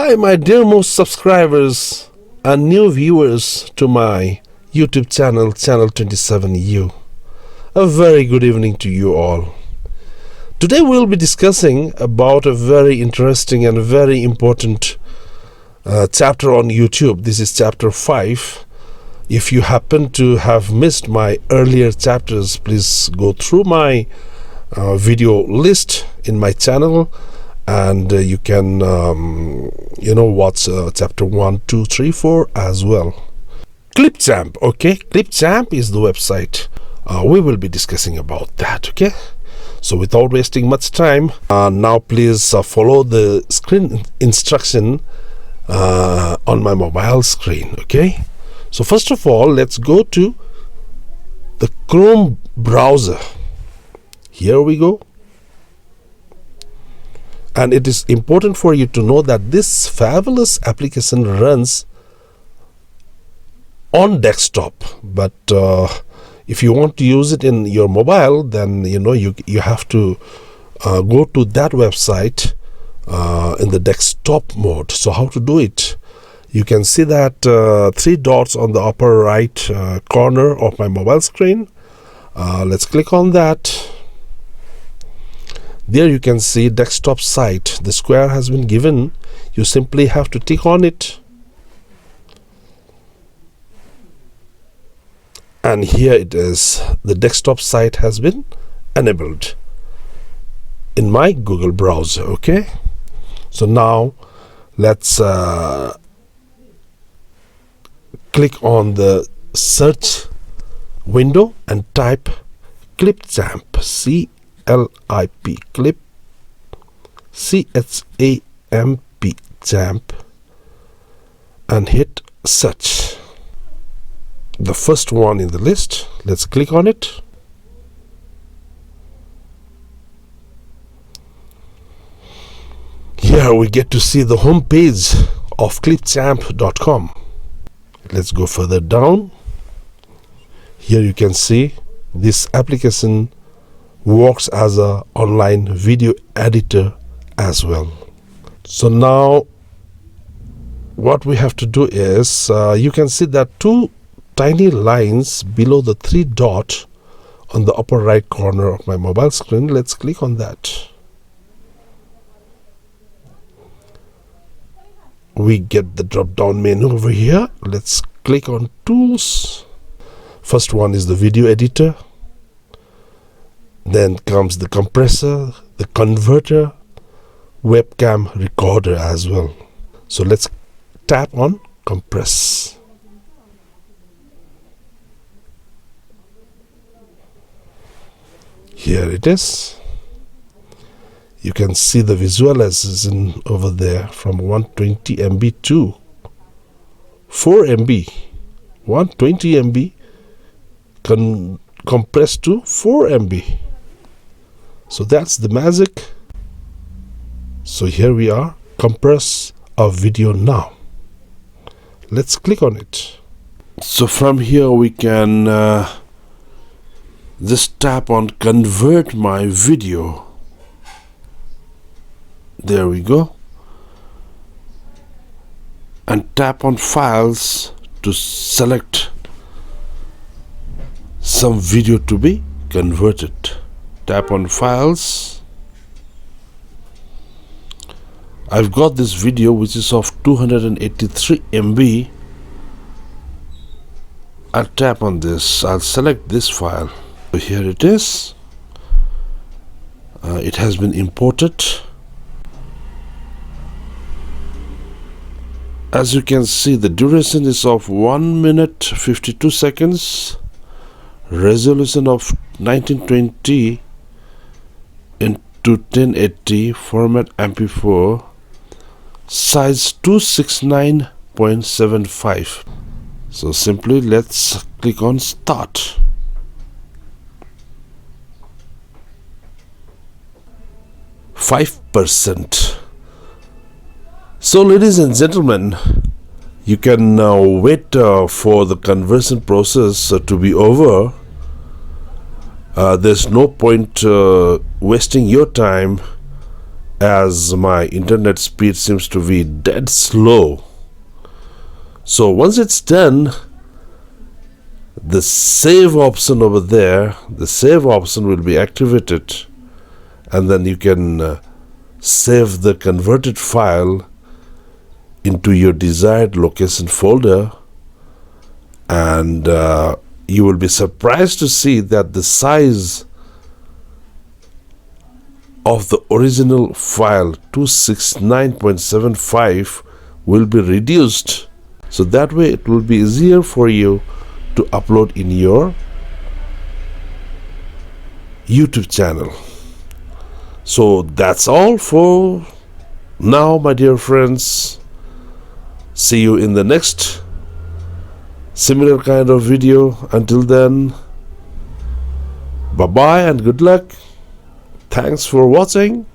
Hi, my dear most subscribers and new viewers to my YouTube channel, Channel 27U. A very good evening to you all. Today we'll be discussing about a very interesting and very important chapter on YouTube. This is chapter 5. If you happen to have missed my earlier chapters, please go through my video list in my channel, and you can watch chapter 1, 2, 3, 4 as well. Clipchamp, okay? Clipchamp is the website. We will be discussing about that, okay? So without wasting much time, now please follow the screen instruction on my mobile screen, okay? So first of all, let's go to the Chrome browser. Here we go. And it is important for you to know that this fabulous application runs on desktop, but if you want to use it in your mobile, then you have to go to that website in the desktop mode. So how to do it? You can see that 3 dots on the upper right corner of my mobile screen. Let's click on that. There you can see desktop site. The square has been given. You simply have to tick on it. And here it is. The desktop site has been enabled in my Google browser. Okay. So now let's click on the search window and type Clipchamp. C-L-I-P, Clip, C-H-A-M-P, Champ, and hit search. The first one in the list. Let's click on it. Here we get to see the home page of clipchamp.com. Let's go further down. Here you can see this application works as an online video editor as well. So now what we have to do is you can see that 2 tiny lines below the 3 dot on the upper right corner of my mobile screen. Let's click on that. We get the drop down menu over here. Let's click on tools. First one is the video editor. Then comes the compressor, the converter, webcam recorder as well. So let's tap on compress. Here it is. You can see the visualization over there from 120 MB to 4 MB. 120 MB compressed to 4 MB. So that's the magic. So here we are, compress our video now. Let's click on it. So from here we can just tap on convert my video. There we go. And tap on files to select some video to be converted. Tap on files. I've got this video which is of 283 MB. I'll tap on this. I'll select this file. Here it is. It has been imported. As you can see, the duration is of 1 minute 52 seconds. Resolution of 1920 into 1080, format MP4, size 269.75. So simply let's click on start. %. So ladies and gentlemen, you can now wait for the conversion process to be over. There's no point wasting your time as my internet speed seems to be dead slow. So once it's done, the save option over there, the save option will be activated, and then you can save the converted file into your desired location folder, and you will be surprised to see that the size of the original file 269.75 will be reduced, so that way it will be easier for you to upload in your YouTube channel. So that's all for now, my dear friends. See you in the next similar kind of video. Until then, bye bye and good luck. Thanks for watching.